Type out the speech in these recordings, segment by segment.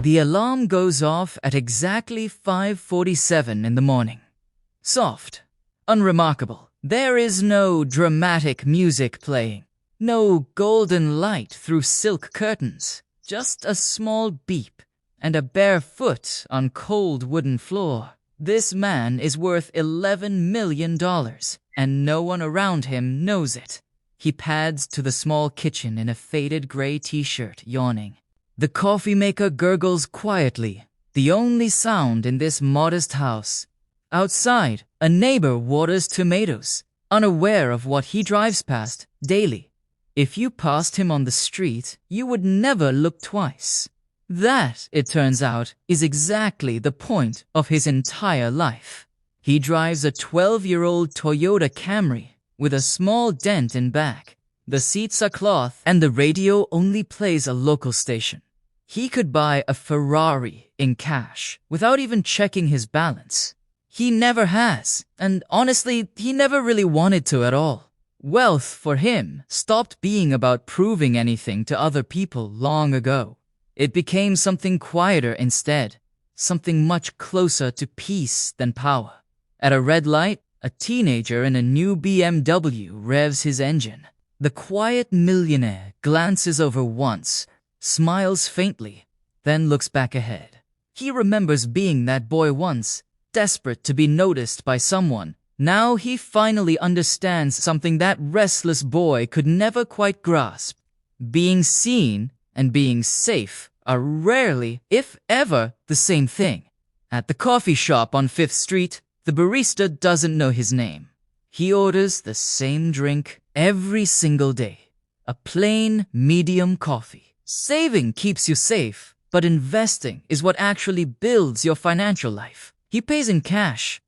The alarm goes off at exactly 5:47 in the morning. Soft, unremarkable. There is no dramatic music playing, no golden light through silk curtains, just a small beep and a bare foot on cold wooden floor. This man is worth $11 million, and no one around him knows it. He pads to the small kitchen in a faded gray t-shirt, yawning. The coffee maker gurgles quietly, the only sound in this modest house. Outside, a neighbor waters tomatoes, unaware of what he drives past daily. If you passed him on the street, you would never look twice. That, it turns out, is exactly the point of his entire life. He drives a 12-year-old Toyota Camry with a small dent in back. The seats are cloth and the radio only plays a local station. He could buy a Ferrari in cash without even checking his balance. He never has, and honestly, he never really wanted to at all. Wealth, for him, stopped being about proving anything to other people long ago. It became something quieter instead, something much closer to peace than power. At a red light, a teenager in a new BMW revs his engine. The quiet millionaire glances over once, smiles faintly, then looks back ahead. He remembers being that boy once, desperate to be noticed by someone. Now he finally understands something that restless boy could never quite grasp. Being seen and being safe are rarely, if ever, the same thing. At the coffee shop on 5th Street, the barista doesn't know his name. He orders the same drink every single day. A plain, medium coffee. Saving keeps you safe, but investing is what actually builds your financial life. He pays in cash,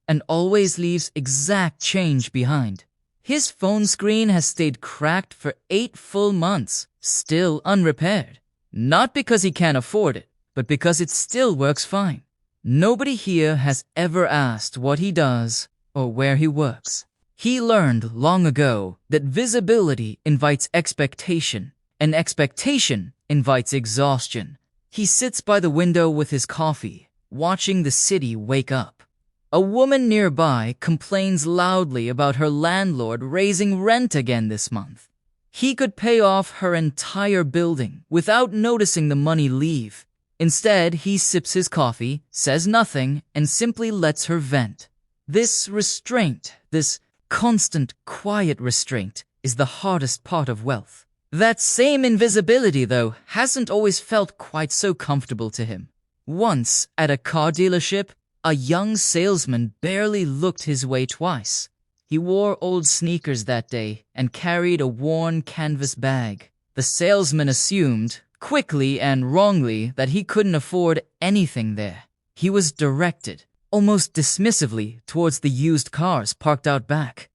and always leaves exact change behind. His phone screen has stayed cracked for 8 full months, still unrepaired. Not because he can't afford it, but because it still works fine. Nobody here has ever asked what he does or where he works. He learned long ago that visibility invites expectation, and expectation invites exhaustion. He sits by the window with his coffee, watching the city wake up. A woman nearby complains loudly about her landlord raising rent again this month. He could pay off her entire building without noticing the money leave. Instead, he sips his coffee, says nothing, and simply lets her vent. This restraint, this constant, quiet restraint, is the hardest part of wealth. That same invisibility, though, hasn't always felt quite so comfortable to him. Once, at a car dealership, a young salesman barely looked his way twice. He wore old sneakers that day and carried a worn canvas bag. The salesman assumed, quickly and wrongly, that he couldn't afford anything there. He was directed, almost dismissively, towards the used cars parked out back.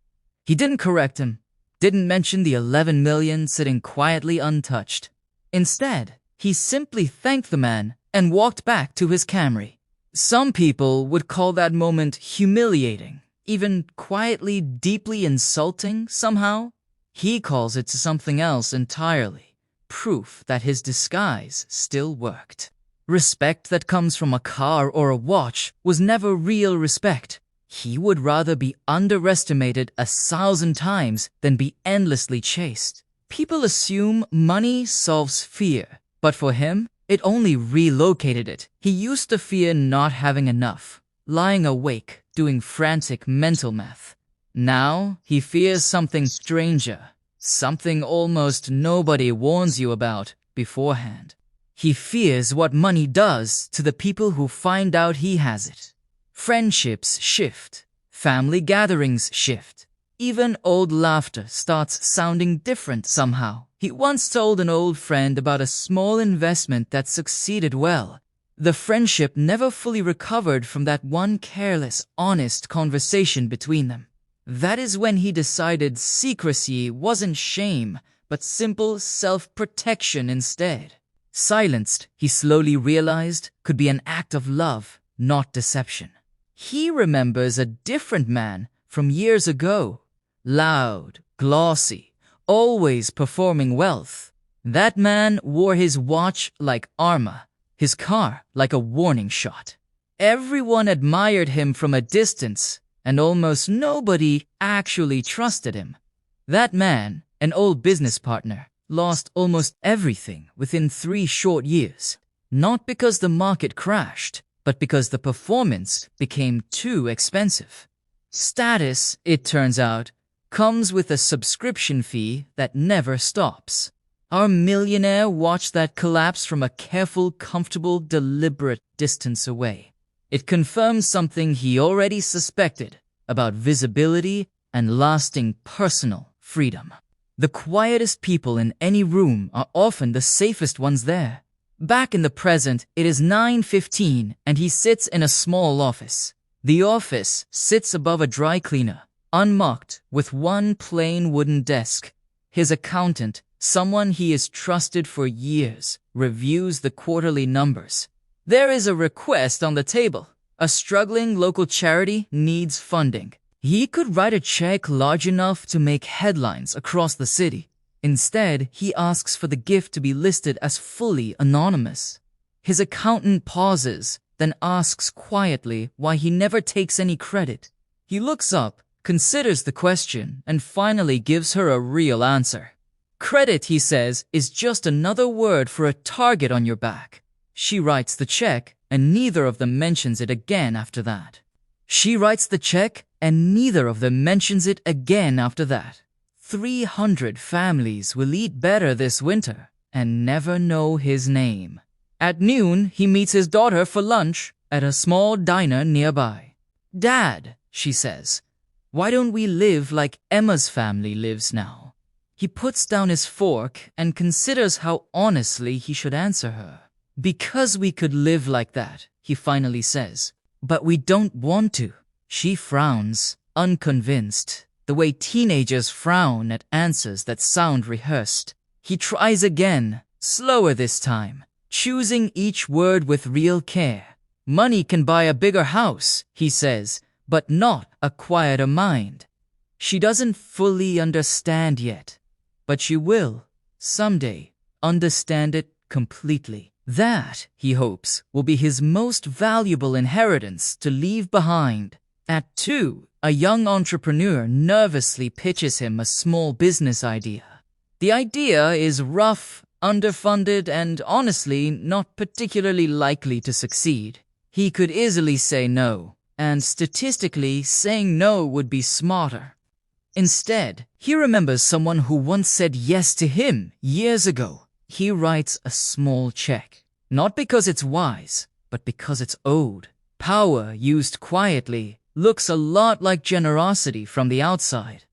He didn't correct him, didn't mention the 11 million sitting quietly untouched. Instead, he simply thanked the man and walked back to his Camry. Some people would call that moment humiliating, even quietly, deeply insulting somehow. He calls it something else entirely, proof that his disguise still worked. Respect that comes from a car or a watch was never real respect. He would rather be underestimated 1,000 times than be endlessly chased. People assume money solves fear, but for him, it only relocated it. He used to fear not having enough, lying awake, doing frantic mental math. Now, he fears something stranger, something almost nobody warns you about beforehand. He fears what money does to the people who find out he has it. Friendships shift, family gatherings shift. Even old laughter starts sounding different somehow. He once told an old friend about a small investment that succeeded well. The friendship never fully recovered from that one careless, honest conversation between them. That is when he decided secrecy wasn't shame, but simple self-protection instead. Silenced, he slowly realized, could be an act of love, not deception. He remembers a different man from years ago. Loud, glossy, always performing wealth. That man wore his watch like armor, his car like a warning shot. Everyone admired him from a distance, and almost nobody actually trusted him. That man, an old business partner, lost almost everything within 3 short years, not because the market crashed, but because the performance became too expensive. Status, it turns out, comes with a subscription fee that never stops. Our millionaire watched that collapse from a careful, comfortable, deliberate distance away. It confirms something he already suspected about visibility and lasting personal freedom. The quietest people in any room are often the safest ones there. Back in the present, it is 9:15 and he sits in a small office. The office sits above a dry cleaner, unmarked, with one plain wooden desk. His accountant, someone he has trusted for years, reviews the quarterly numbers. There is a request on the table. A struggling local charity needs funding. He could write a check large enough to make headlines across the city. Instead, he asks for the gift to be listed as fully anonymous. His accountant pauses, then asks quietly why he never takes any credit. He looks up, considers the question, and finally gives her a real answer. Credit, he says, is just another word for a target on your back. She writes the check, and neither of them mentions it again after that. She writes the check, and neither of them mentions it again after that. 300 families will eat better this winter and never know his name. At noon, he meets his daughter for lunch at a small diner nearby. "Dad," she says, "why don't we live like Emma's family lives now?" He puts down his fork and considers how honestly he should answer her. "Because we could live like that," he finally says. "But we don't want to." She frowns, unconvinced, the way teenagers frown at answers that sound rehearsed. He tries again, slower this time, choosing each word with real care. "Money can buy a bigger house," he says, "but not a quieter mind." She doesn't fully understand yet, but she will, someday, understand it completely. That, he hopes, will be his most valuable inheritance to leave behind. At 2, a young entrepreneur nervously pitches him a small business idea. The idea is rough, underfunded, and honestly not particularly likely to succeed. He could easily say no, and statistically, saying no would be smarter. Instead, he remembers someone who once said yes to him years ago. He writes a small check, not because it's wise, but because it's owed. Power used quietly looks a lot like generosity from the outside.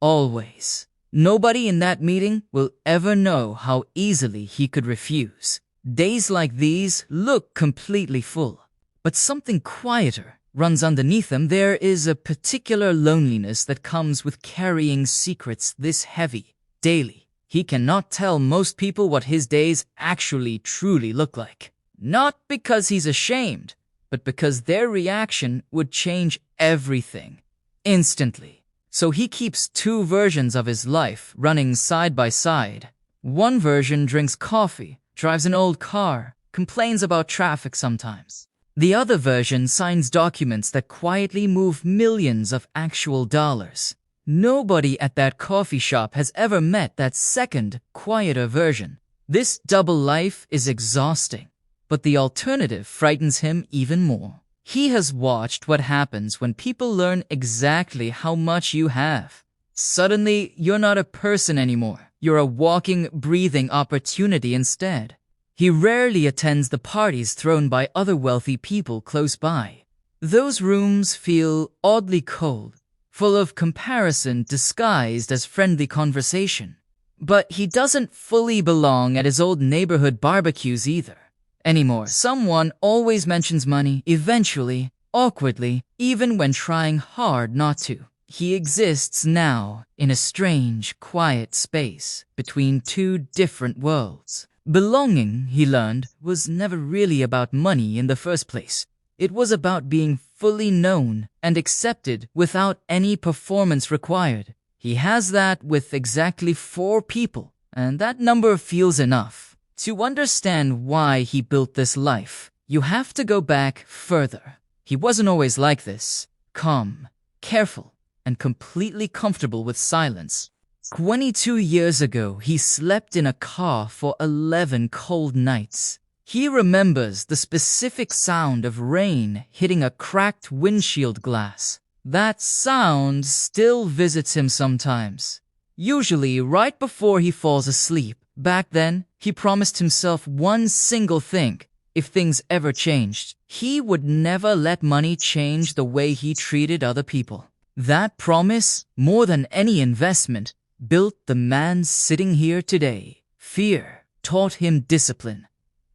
Always. Nobody in that meeting will ever know how easily he could refuse. Days like these look completely full, but something quieter runs underneath them. There is a particular loneliness that comes with carrying secrets this heavy, daily. He cannot tell most people what his days actually truly look like. Not because he's ashamed, but because their reaction would change everything, instantly. So he keeps 2 versions of his life running side by side. One version drinks coffee, drives an old car, complains about traffic sometimes. The other version signs documents that quietly move millions of actual dollars. Nobody at that coffee shop has ever met that second, quieter version. This double life is exhausting, but the alternative frightens him even more. He has watched what happens when people learn exactly how much you have. Suddenly, you're not a person anymore. You're a walking, breathing opportunity instead. He rarely attends the parties thrown by other wealthy people close by. Those rooms feel oddly cold, full of comparison disguised as friendly conversation. But he doesn't fully belong at his old neighborhood barbecues either. Anymore. Someone always mentions money, eventually, awkwardly, even when trying hard not to. He exists now in a strange, quiet space between 2 different worlds. Belonging, he learned, was never really about money in the first place. It was about being fully known and accepted without any performance required. He has that with exactly 4 people, And that number feels enough. To understand why he built this life, you have to go back further. He wasn't always like this. Calm, careful, and completely comfortable with silence. 22 years ago, he slept in a car for 11 cold nights. He remembers the specific sound of rain hitting a cracked windshield glass. That sound still visits him sometimes, usually right before he falls asleep. Back then, he promised himself one single thing. If things ever changed, he would never let money change the way he treated other people. That promise, more than any investment, built the man sitting here today. Fear taught him discipline,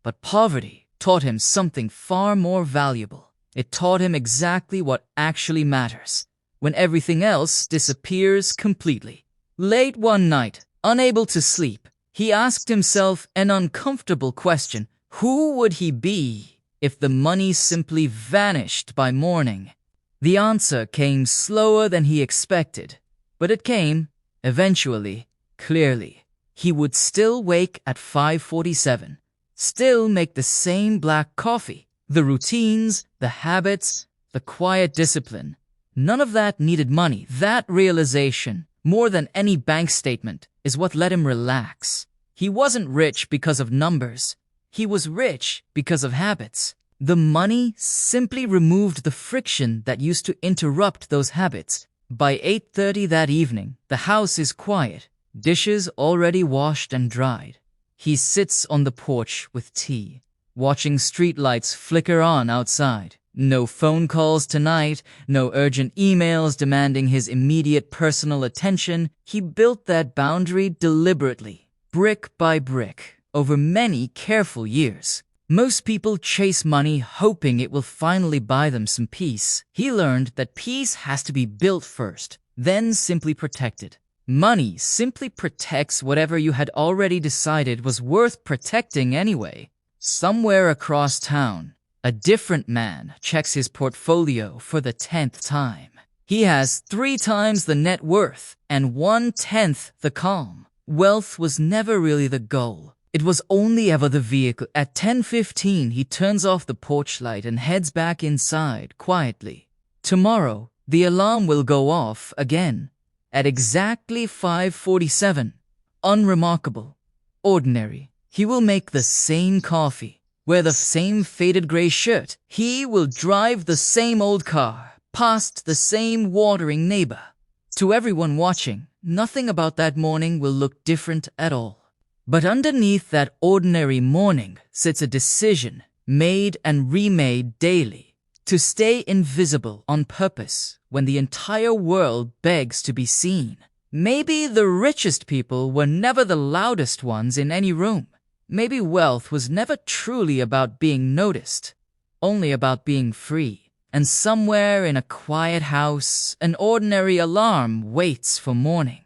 but poverty taught him something far more valuable. It taught him exactly what actually matters, when everything else disappears completely. Late one night, unable to sleep, he asked himself an uncomfortable question. Who would he be if the money simply vanished by morning? The answer came slower than he expected, but it came, eventually, clearly. He would still wake at 5:47, still make the same black coffee. The routines, the habits, the quiet discipline. None of that needed money. That realization, more than any bank statement, is what let him relax. He wasn't rich because of numbers. He was rich because of habits. The money simply removed the friction that used to interrupt those habits. By 8:30 that evening, the house is quiet, dishes already washed and dried. He sits on the porch with tea, watching streetlights flicker on outside. No phone calls tonight, no urgent emails demanding his immediate personal attention. He built that boundary deliberately, brick by brick, over many careful years. Most people chase money hoping it will finally buy them some peace. He learned that peace has to be built first, then simply protected. Money simply protects whatever you had already decided was worth protecting anyway. Somewhere across town, a different man checks his portfolio for the 10th time. He has 3 times the net worth and 1/10 the calm. Wealth was never really the goal. It was only ever the vehicle. At 10:15, he turns off the porch light and heads back inside quietly. Tomorrow, the alarm will go off again at exactly 5:47. Unremarkable, ordinary. He will make the same coffee, wear the same faded gray shirt. He will drive the same old car, past the same watering neighbor. To everyone watching, nothing about that morning will look different at all. But underneath that ordinary morning sits a decision made and remade daily to stay invisible on purpose when the entire world begs to be seen. Maybe the richest people were never the loudest ones in any room. Maybe wealth was never truly about being noticed, only about being free. And somewhere in a quiet house, an ordinary alarm waits for morning.